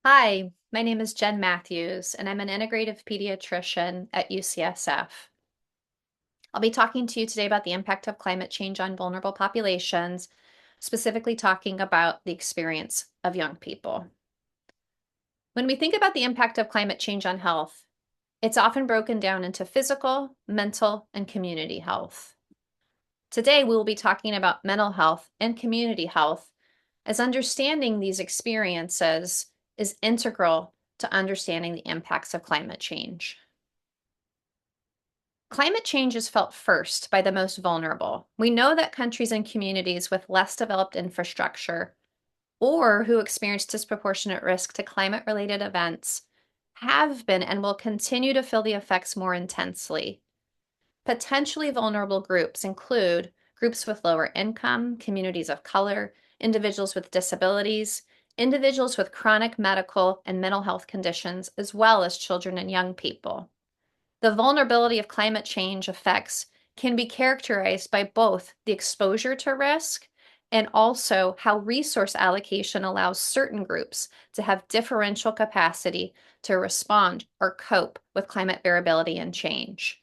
Hi, my name is Jen Mathews, and I'm an integrative pediatrician at UCSF. I'll be talking to you today about the impact of climate change on vulnerable populations, specifically talking about the experience of young people. When we think about the impact of climate change on health, it's often broken down into physical, mental, and community health. Today, we will be talking about mental health and community health, as understanding these experiences is integral to understanding the impacts of climate change. Climate change is felt first by the most vulnerable. We know that countries and communities with less developed infrastructure or who experience disproportionate risk to climate-related events have been and will continue to feel the effects more intensely. Potentially vulnerable groups include groups with lower income, communities of color, individuals with disabilities, individuals with chronic medical and mental health conditions, as well as children and young people. The vulnerability of climate change effects can be characterized by both the exposure to risk and also how resource allocation allows certain groups to have differential capacity to respond or cope with climate variability and change.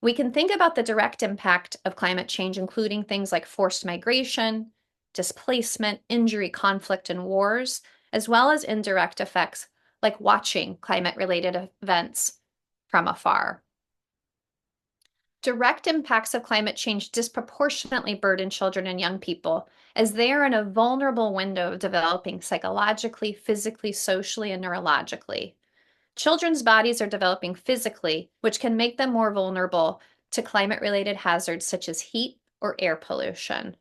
We can think about the direct impact of climate change, including things like forced migration, displacement, injury, conflict, and wars, as well as indirect effects like watching climate-related events from afar. Direct impacts of climate change disproportionately burden children and young people, as they are in a vulnerable window of developing psychologically, physically, socially, and neurologically. Children's bodies are developing physically, which can make them more vulnerable to climate-related hazards such as heat or air pollution.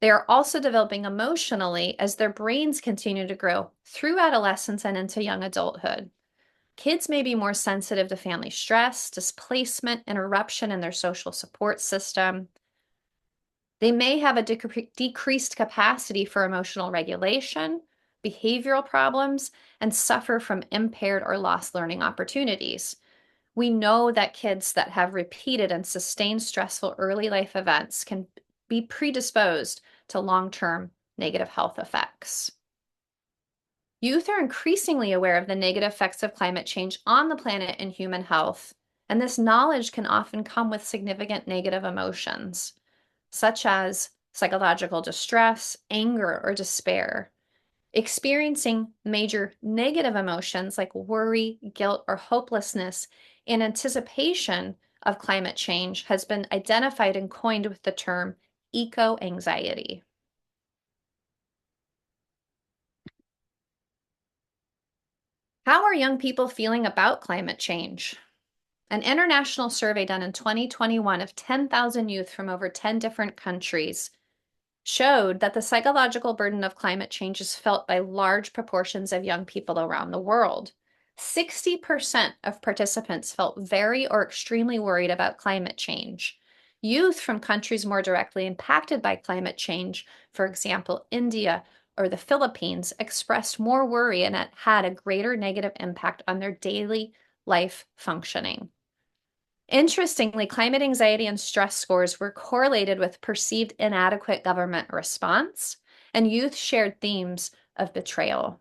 They are also developing emotionally as their brains continue to grow through adolescence and into young adulthood. Kids may be more sensitive to family stress, displacement, interruption in their social support system. They may have a decreased capacity for emotional regulation, behavioral problems, and suffer from impaired or lost learning opportunities. We know that kids that have repeated and sustained stressful early life events can be predisposed to long-term negative health effects. Youth are increasingly aware of the negative effects of climate change on the planet and human health, and this knowledge can often come with significant negative emotions, such as psychological distress, anger, or despair. Experiencing major negative emotions like worry, guilt, or hopelessness in anticipation of climate change has been identified and coined with the term eco-anxiety. How are young people feeling about climate change? An international survey done in 2021 of 10,000 youth from over 10 different countries showed that the psychological burden of climate change is felt by large proportions of young people around the world. 60% of participants felt very or extremely worried about climate change. Youth from countries more directly impacted by climate change, for example, India or the Philippines, expressed more worry and it had a greater negative impact on their daily life functioning. Interestingly, climate anxiety and stress scores were correlated with perceived inadequate government response, and youth shared themes of betrayal.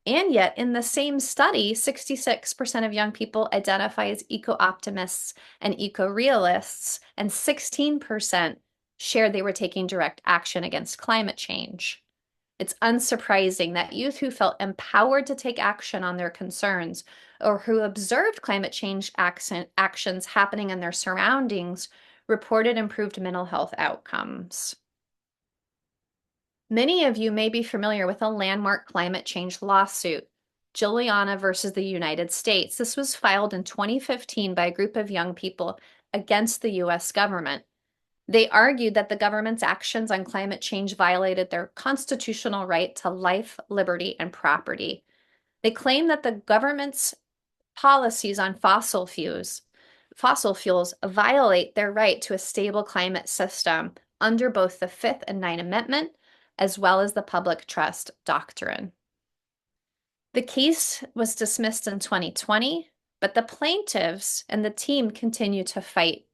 And yet, in the same study, 66% of young people identify as eco-optimists and eco-realists, and 16% shared they were taking direct action against climate change. It's unsurprising that youth who felt empowered to take action on their concerns or who observed climate change actions happening in their surroundings reported improved mental health outcomes. Many of you may be familiar with a landmark climate change lawsuit, Juliana versus the United States. This was filed in 2015 by a group of young people against the US government. They argued that the government's actions on climate change violated their constitutional right to life, liberty, and property. They claim that the government's policies on fossil fuels violate their right to a stable climate system under both the Fifth and Ninth Amendment, as well as the public trust doctrine. The case was dismissed in 2020, but the plaintiffs and the team continue to fight.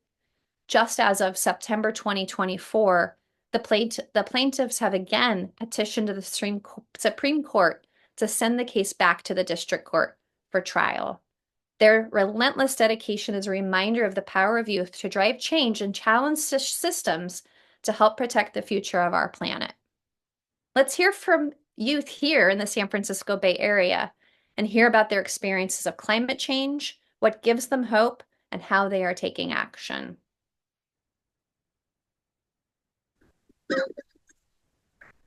Just as of September 2024, the plaintiffs have again petitioned to the Supreme Court to send the case back to the district court for trial. Their relentless dedication is a reminder of the power of youth to drive change and challenge systems to help protect the future of our planet. Let's hear from youth here in the San Francisco Bay Area and hear about their experiences of climate change, what gives them hope, and how they are taking action.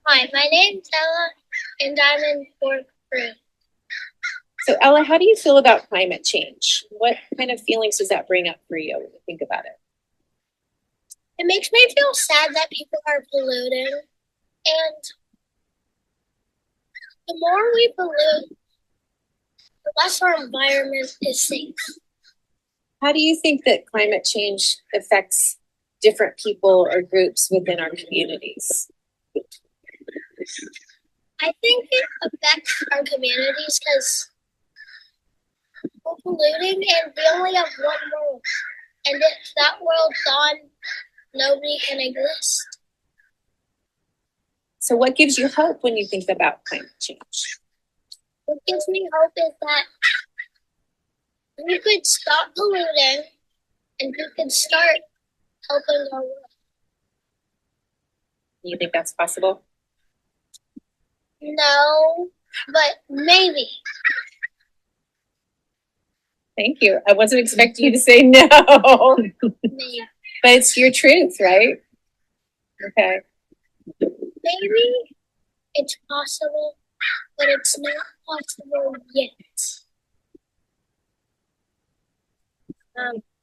Hi, my name's Ella, and I'm in fourth grade. So Ella, how do you feel about climate change? What kind of feelings does that bring up for you when you think about it? It makes me feel sad that people are polluting, and the more we pollute, the less our environment is safe. How do you think that climate change affects different people or groups within our communities? I think it affects our communities because we're polluting and we only have one world. And if that world's gone, nobody can exist. So what gives you hope when you think about climate change? What gives me hope is that we could stop polluting and we could start helping our world. You think that's possible? No, but maybe. Thank you. I wasn't expecting you to say no. Maybe. But it's your truth, right? Okay. Maybe it's possible, but it's not possible yet.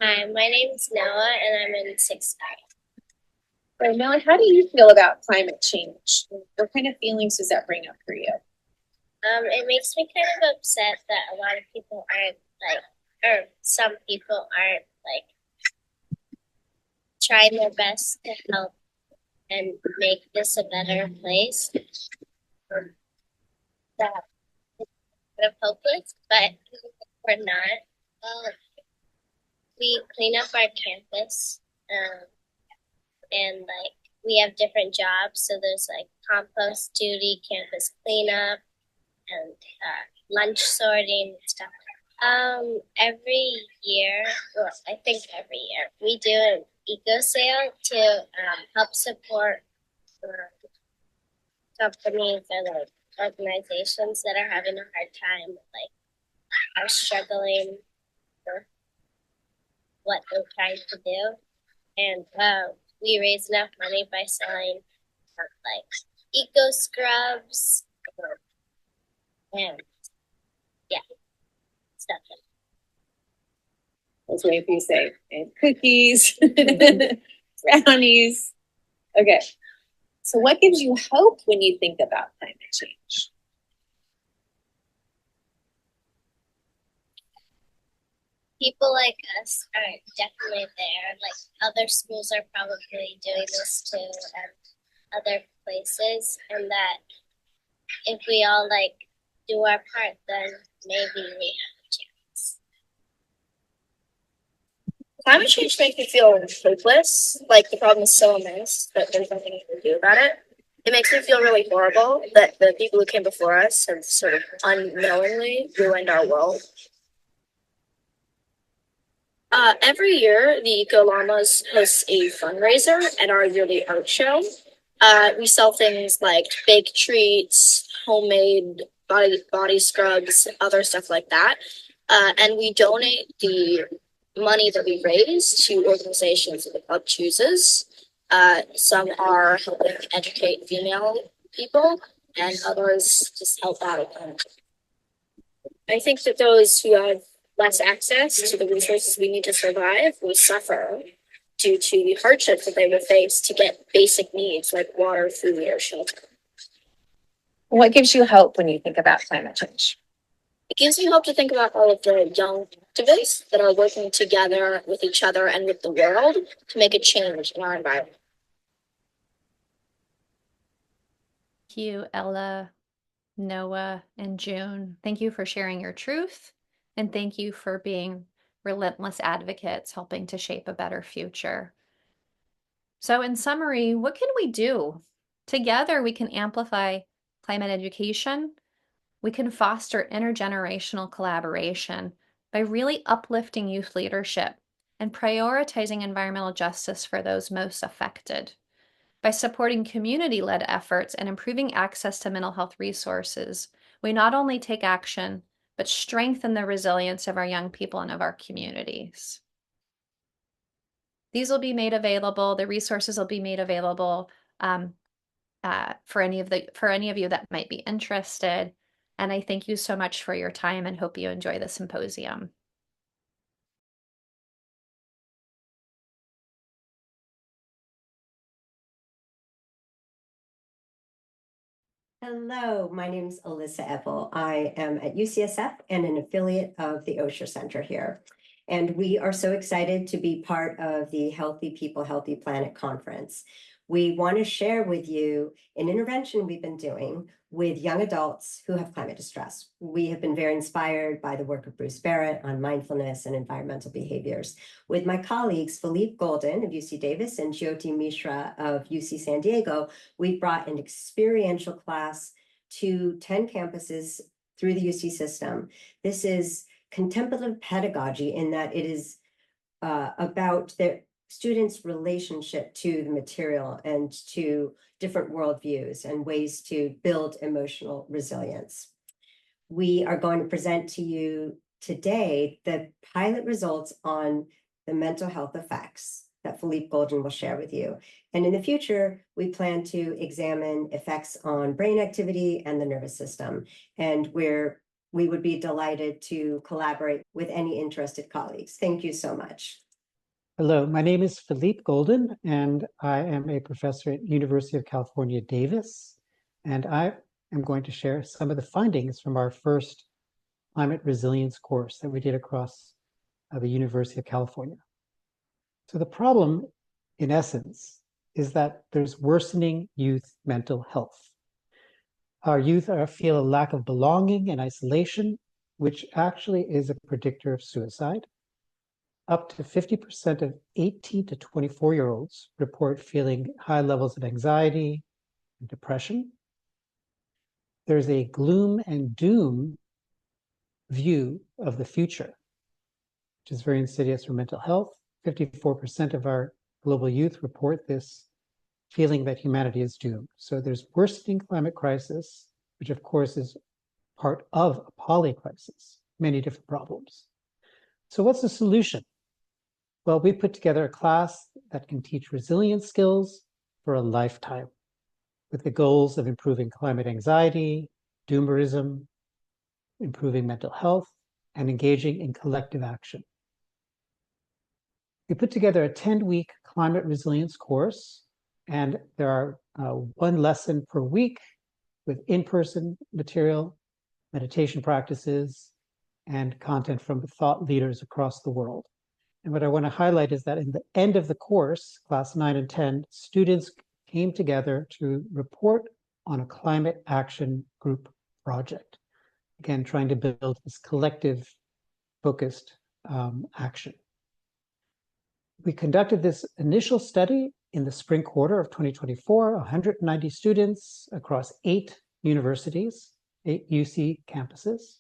Hi, my name's Noah, and I'm in sixth grade. So Noah, how do you feel about climate change? What kind of feelings does that bring up for you? It makes me kind of upset that a lot of people aren't or some people aren't trying their best to help and make this a better place. That is kind of hopeless, but we're not. We clean up our campus, and we have different jobs. So there's compost duty, campus cleanup, and lunch sorting and stuff. Every year, I think every year, we do an eco sale to help support companies or organizations that are having a hard time, are struggling with what they're trying to do. And we raise enough money by selling eco scrubs and stuff. That's what you say. And cookies, brownies. Okay. So what gives you hope when you think about climate change? People like us are definitely there. Other schools are probably doing this too, and other places, and that if we all do our part, then maybe we have a chance. Climate change makes me feel hopeless, like the problem is so immense that there's nothing you can do about it. It makes me feel really horrible that the people who came before us have sort of unknowingly ruined our world. Every year, the Eco Llamas hosts a fundraiser at our yearly art show. We sell things like baked treats, homemade body scrubs, other stuff like that. And we donate the money that we raise to organizations that the club chooses. Some are helping educate female people, and others just help out. I think that those who have less access to the resources we need to survive will suffer due to the hardships that they will face to get basic needs like water, food, or shelter. What gives you hope when you think about climate change? It gives me hope to think about all of the young activists that are working together with each other and with the world to make a change in our environment. Thank you, Ella, Noah, and June. Thank you for sharing your truth, and thank you for being relentless advocates helping to shape a better future. So in summary, what can we do? Together, we can amplify climate education, We can foster intergenerational collaboration by really uplifting youth leadership and prioritizing environmental justice for those most affected. By supporting community-led efforts and improving access to mental health resources, we not only take action, but strengthen the resilience of our young people and of our communities. These will be made available, the resources will be made available for any of you that might be interested. And I thank you so much for your time and hope you enjoy the symposium. Hello, my name is Elissa Epel. I am at UCSF and an affiliate of the Osher Center here. And we are so excited to be part of the Healthy People, Healthy Planet conference. We want to share with you an intervention we've been doing with young adults who have climate distress. We have been very inspired by the work of Bruce Barrett on mindfulness and environmental behaviors. With my colleagues, Phillippe Goldin of UC Davis and Jyoti Mishra of UC San Diego, we brought an experiential class to 10 campuses through the UC system. This is contemplative pedagogy in that it is about the students' relationship to the material and to different worldviews and ways to build emotional resilience. We are going to present to you today the pilot results on the mental health effects that Phillippe Goldin will share with you. And in the future, we plan to examine effects on brain activity and the nervous system. And we would be delighted to collaborate with any interested colleagues. Thank you so much. Hello, my name is Phillippe Goldin, and I am a professor at University of California, Davis. And I am going to share some of the findings from our first climate resilience course that we did across the University of California. So the problem, in essence, is that there's worsening youth mental health. Our youth feel a lack of belonging and isolation, which actually is a predictor of suicide. Up to 50% of 18 to 24-year-olds report feeling high levels of anxiety and depression. There's a gloom and doom view of the future, which is very insidious for mental health. 54% of our global youth report this feeling that humanity is doomed. So there's worsening climate crisis, which of course is part of a poly crisis, many different problems. So what's the solution? Well, we put together a class that can teach resilience skills for a lifetime with the goals of improving climate anxiety, doomerism, improving mental health, and engaging in collective action. We put together a 10-week climate resilience course, and there are one lesson per week with in-person material, meditation practices, and content from thought leaders across the world. And what I want to highlight is that in the end of the course, class 9 and 10, students came together to report on a climate action group project. Again, trying to build this collective focused action. We conducted this initial study in the spring quarter of 2024, 190 students across 8 universities, 8 UC campuses.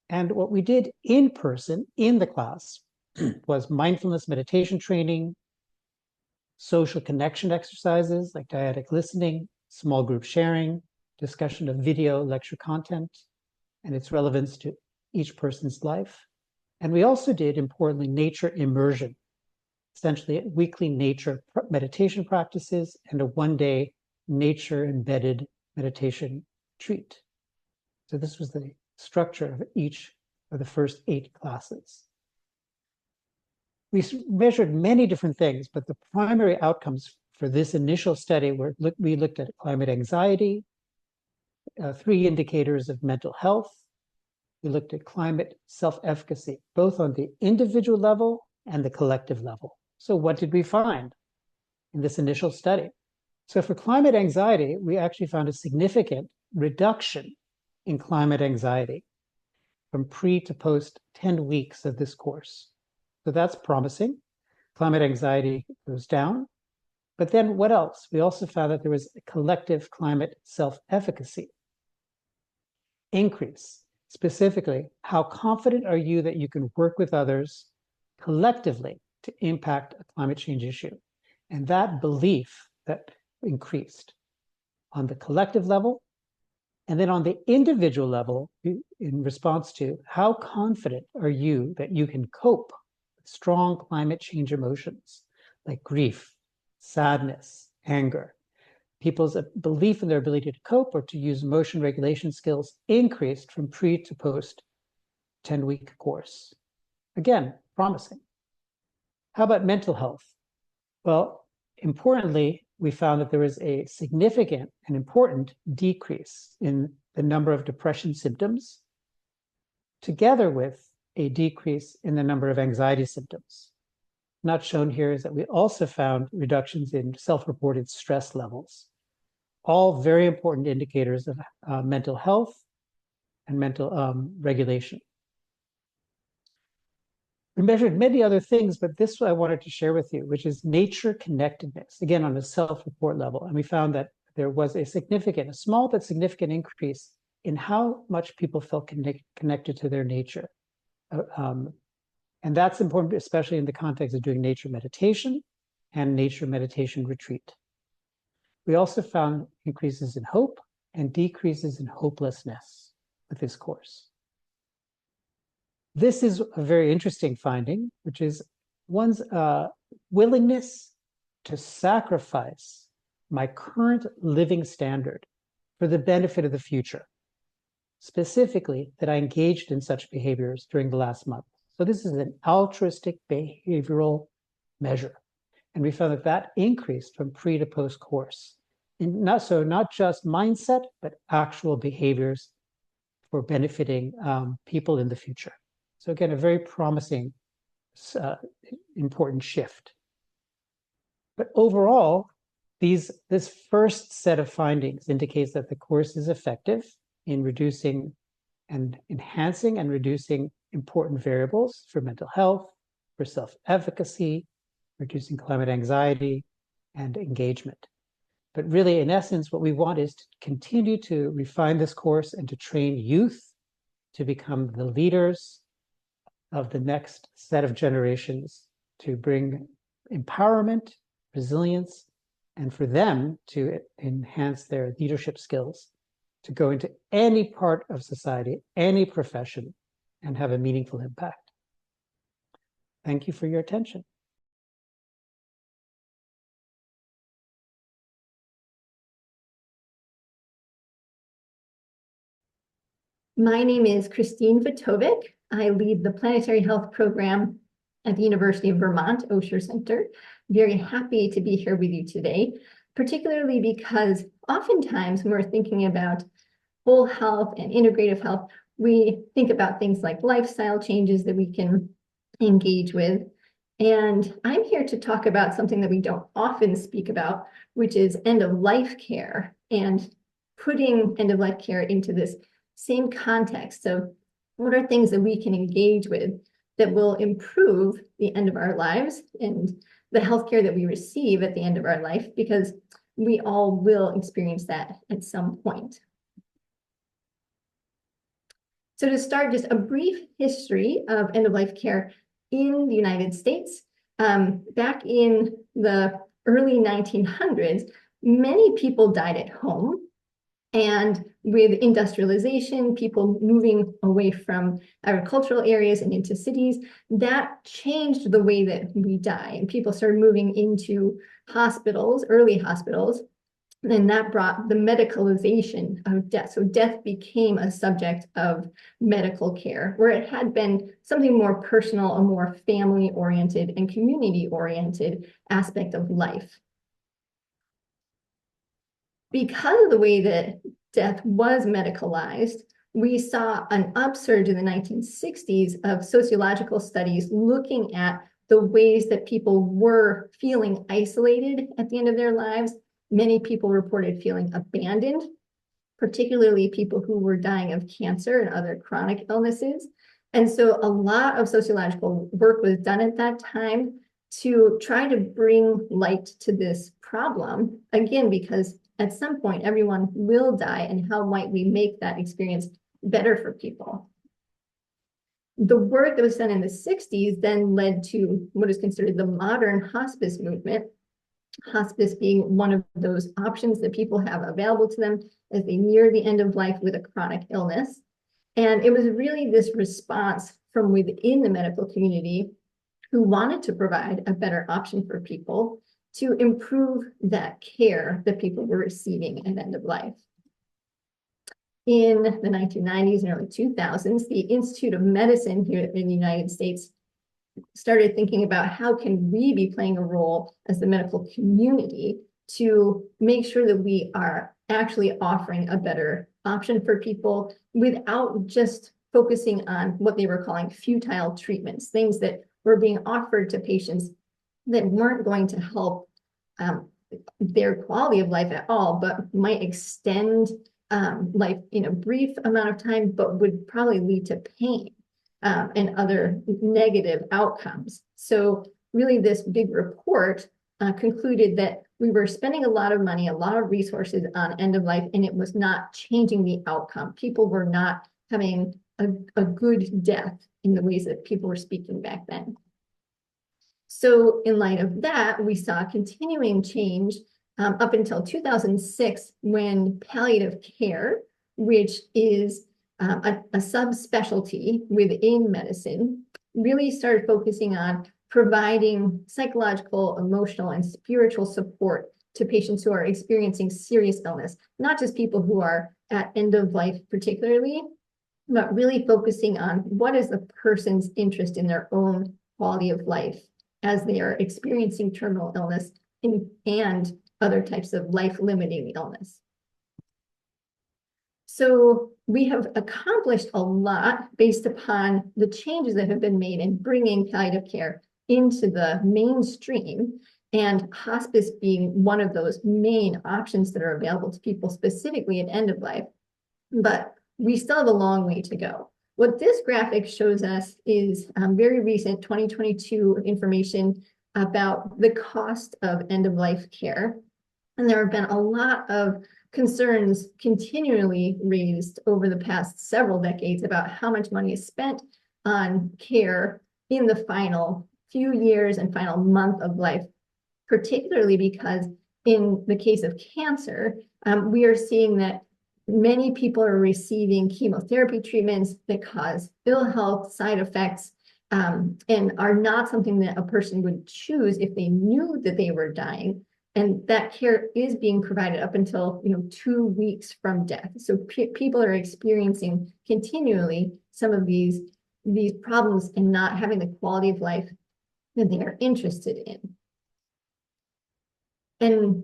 And what we did in person in the class was mindfulness meditation training, social connection exercises like dyadic listening, small group sharing, discussion of video lecture content and its relevance to each person's life. And we also did, importantly, nature immersion, essentially weekly nature meditation practices and a one-day nature embedded meditation retreat. So this was the structure of each of the first 8 classes. We measured many different things, but the primary outcomes for this initial study were we looked at climate anxiety, 3 indicators of mental health. We looked at climate self-efficacy, both on the individual level and the collective level. So what did we find in this initial study? So for climate anxiety, we actually found a significant reduction in climate anxiety from pre to post 10 weeks of this course. So that's promising. Climate anxiety goes down. But then what else? We also found that there was a collective climate self-efficacy. increase. Specifically, how confident are you that you can work with others collectively to impact a climate change issue? And that belief that increased on the collective level, and then on the individual level, in response to how confident are you that you can cope with strong climate change emotions like grief, sadness, anger. People's belief in their ability to cope or to use emotion regulation skills increased from pre to post 10-week course. Again, promising. How about mental health? Well, importantly, we found that there was a significant and important decrease in the number of depression symptoms, together with a decrease in the number of anxiety symptoms. Not shown here is that we also found reductions in self-reported stress levels, all very important indicators of mental health and mental regulation. We measured many other things, but this I wanted to share with you, which is nature connectedness, again, on a self-report level. And we found that there was a small but significant increase in how much people felt connected to their nature. And that's important, especially in the context of doing nature meditation and nature meditation retreat. We also found increases in hope and decreases in hopelessness with this course. This is a very interesting finding, which is one's willingness to sacrifice my current living standard for the benefit of the future. Specifically, that I engaged in such behaviors during the last month. So this is an altruistic behavioral measure. And we found that that increased from pre to post course. And not just mindset, but actual behaviors for benefiting people in the future. So again, a very promising, important shift. But overall, this first set of findings indicates that the course is effective in reducing and enhancing and reducing important variables for mental health, for self-efficacy, reducing climate anxiety, and engagement. But really, in essence, what we want is to continue to refine this course and to train youth to become the leaders of the next set of generations, to bring empowerment, resilience, and for them to enhance their leadership skills, to go into any part of society, any profession, and have a meaningful impact. Thank you for your attention. My name is Christine Vatovec. I lead the Planetary Health Program at the University of Vermont, Osher Center. Very happy to be here with you today, particularly because oftentimes when we're thinking about whole health and integrative health, we think about things like lifestyle changes that we can engage with. And I'm here to talk about something that we don't often speak about, which is end-of-life care, and putting end-of-life care into this same context of what are things that we can engage with that will improve the end of our lives and the healthcare that we receive at the end of our life, because we all will experience that at some point. So to start, just a brief history of end-of-life care in the United States. Back in the early 1900s, many people died at home. And with industrialization, people moving away from agricultural areas and into cities, that changed the way that we die. And people started moving into hospitals, early hospitals, and that brought the medicalization of death. So death became a subject of medical care, where it had been something more personal, a more family-oriented and community-oriented aspect of life. Because of the way that death was medicalized, we saw an upsurge in the 1960s of sociological studies looking at the ways that people were feeling isolated at the end of their lives. Many people reported feeling abandoned, particularly people who were dying of cancer and other chronic illnesses. And so a lot of sociological work was done at that time to try to bring light to this problem, again, because at some point everyone will die, and how might we make that experience better for people. The work that was done in the 60s then led to what is considered the modern hospice movement, hospice being one of those options that people have available to them as they near the end of life with a chronic illness. And it was really this response from within the medical community who wanted to provide a better option for people to improve that care that people were receiving at end of life. In the 1990s and early 2000s, the Institute of Medicine here in the United States started thinking about how can we be playing a role as the medical community to make sure that we are actually offering a better option for people without just focusing on what they were calling futile treatments, things that were being offered to patients that weren't going to help their quality of life at all, but might extend life in a brief amount of time, but would probably lead to pain and other negative outcomes. So really this big report concluded that we were spending a lot of money, a lot of resources on end of life, and it was not changing the outcome. People were not having a good death in the ways that people were speaking back then. So in light of that, we saw continuing change up until 2006 when palliative care, which is a subspecialty within medicine, really started focusing on providing psychological, emotional, and spiritual support to patients who are experiencing serious illness, not just people who are at end of life particularly, but really focusing on what is the person's interest in their own quality of life as they are experiencing terminal illness and other types of life-limiting illness. So we have accomplished a lot based upon the changes that have been made in bringing palliative care into the mainstream, and hospice being one of those main options that are available to people specifically at end of life. But we still have a long way to go. What this graphic shows us is very recent 2022 information about the cost of end of life care. And there have been a lot of concerns continually raised over the past several decades about how much money is spent on care in the final few years and final month of life, particularly because in the case of cancer, we are seeing that many people are receiving chemotherapy treatments that cause ill health, side effects, and are not something that a person would choose if they knew that they were dying. And that care is being provided up until 2 weeks from death. So people are experiencing continually some of these problems and not having the quality of life that they are interested in. And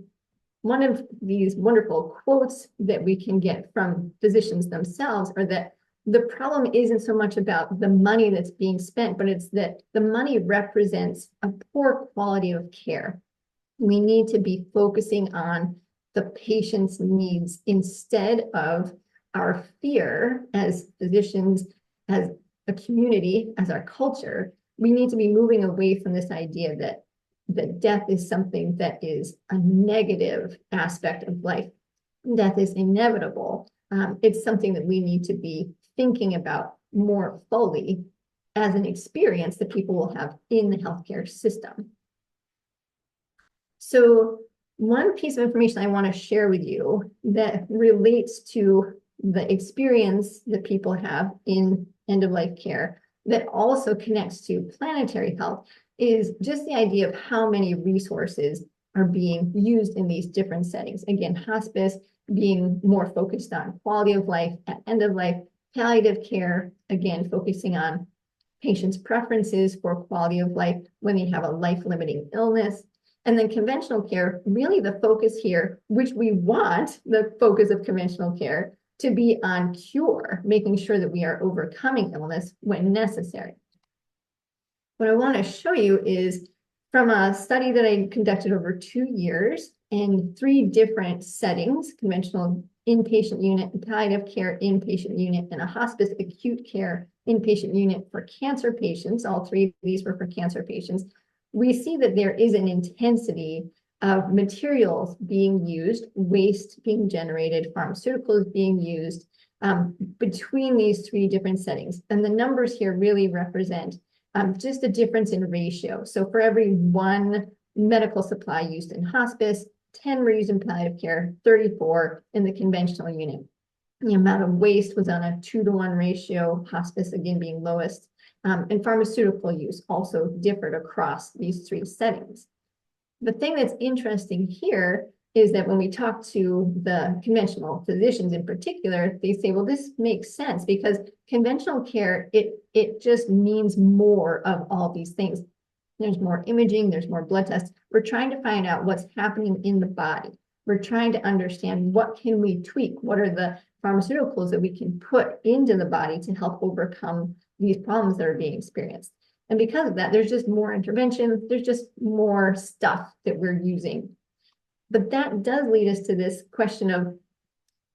one of these wonderful quotes that we can get from physicians themselves are that the problem isn't so much about the money that's being spent, but it's that the money represents a poor quality of care. We need to be focusing on the patient's needs instead of our fear as physicians, as a community, as our culture. We need to be moving away from this idea that death is something that is a negative aspect of life. Death is inevitable. It's something that we need to be thinking about more fully as an experience that people will have in the healthcare system. So one piece of information I want to share with you that relates to the experience that people have in end-of-life care that also connects to planetary health is just the idea of how many resources are being used in these different settings. Again, hospice being more focused on quality of life at end of life, palliative care, again, focusing on patients' preferences for quality of life when they have a life-limiting illness. And then conventional care, really the focus here, which we want the focus of conventional care to be on cure, making sure that we are overcoming illness when necessary. What I want to show you is from a study that I conducted over 2 years in 3 different settings: conventional inpatient unit, palliative care inpatient unit, and a hospice acute care inpatient unit for cancer patients. All 3 of these were for cancer patients. We see that there is an intensity of materials being used, waste being generated, pharmaceuticals being used, between these three different settings. And the numbers here really represent just a difference in ratio. So for every 1 medical supply used in hospice, 10 were used in palliative care, 34 in the conventional unit. The amount of waste was on a 2-to-1 ratio, hospice again being lowest, and pharmaceutical use also differed across these three settings. The thing that's interesting here is that when we talk to the conventional physicians in particular, they say, well, this makes sense because conventional care, it just means more of all these things. There's more imaging, there's more blood tests. We're trying to find out what's happening in the body. We're trying to understand what can we tweak, what are the pharmaceuticals that we can put into the body to help overcome these problems that are being experienced. And because of that, there's just more intervention, there's just more stuff that we're using. But that does lead us to this question of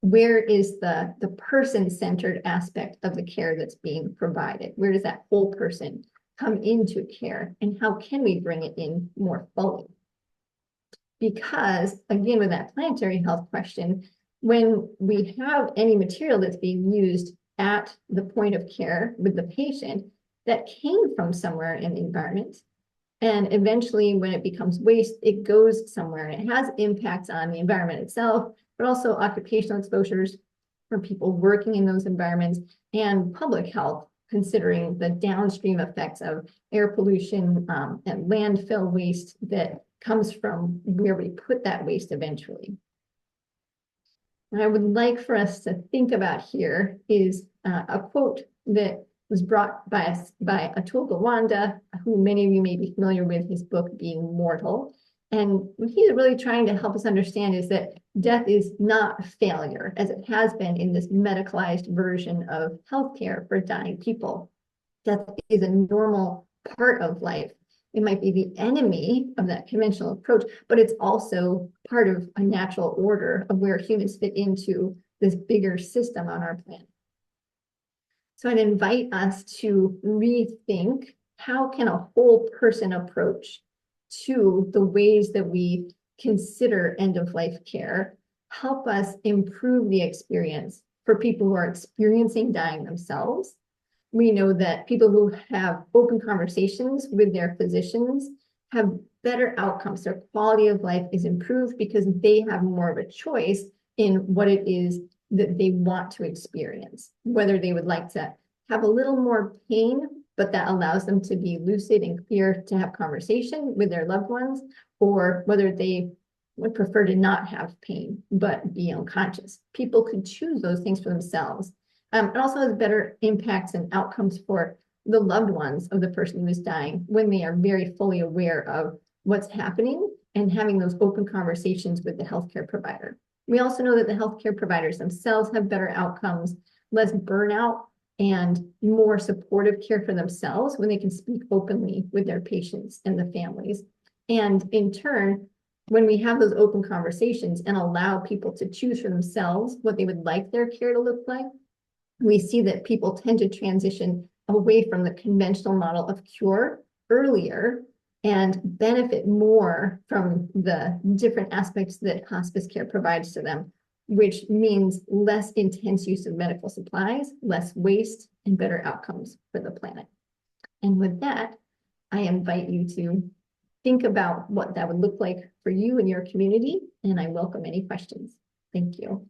where is the person-centered aspect of the care that's being provided? Where does that whole person come into care, and how can we bring it in more fully? Because again, with that planetary health question, when we have any material that's being used at the point of care with the patient that came from somewhere in the environment, and eventually when it becomes waste, it goes somewhere and it has impacts on the environment itself, but also occupational exposures for people working in those environments and public health, considering the downstream effects of air pollution and landfill waste that comes from where we put that waste eventually. What I would like for us to think about here is a quote that was brought by Atul Gawande, who many of you may be familiar with his book, Being Mortal. And what he's really trying to help us understand is that death is not failure, as it has been in this medicalized version of healthcare for dying people. Death is a normal part of life. It might be the enemy of that conventional approach, but it's also part of a natural order of where humans fit into this bigger system on our planet. So I'd invite us to rethink, how can a whole person approach to the ways that we consider end-of-life care help us improve the experience for people who are experiencing dying themselves. We know that people who have open conversations with their physicians have better outcomes. Their quality of life is improved because they have more of a choice in what it is that they want to experience, whether they would like to have a little more pain, but that allows them to be lucid and clear to have conversation with their loved ones, or whether they would prefer to not have pain, but be unconscious. People can choose those things for themselves. It also has better impacts and outcomes for the loved ones of the person who is dying when they are very fully aware of what's happening and having those open conversations with the healthcare provider. We also know that the healthcare providers themselves have better outcomes, less burnout, and more supportive care for themselves when they can speak openly with their patients and the families. And in turn, when we have those open conversations and allow people to choose for themselves what they would like their care to look like, we see that people tend to transition away from the conventional model of cure earlier and benefit more from the different aspects that hospice care provides to them, which means less intense use of medical supplies, less waste, and better outcomes for the planet. And with that, I invite you to think about what that would look like for you and your community, and I welcome any questions. Thank you.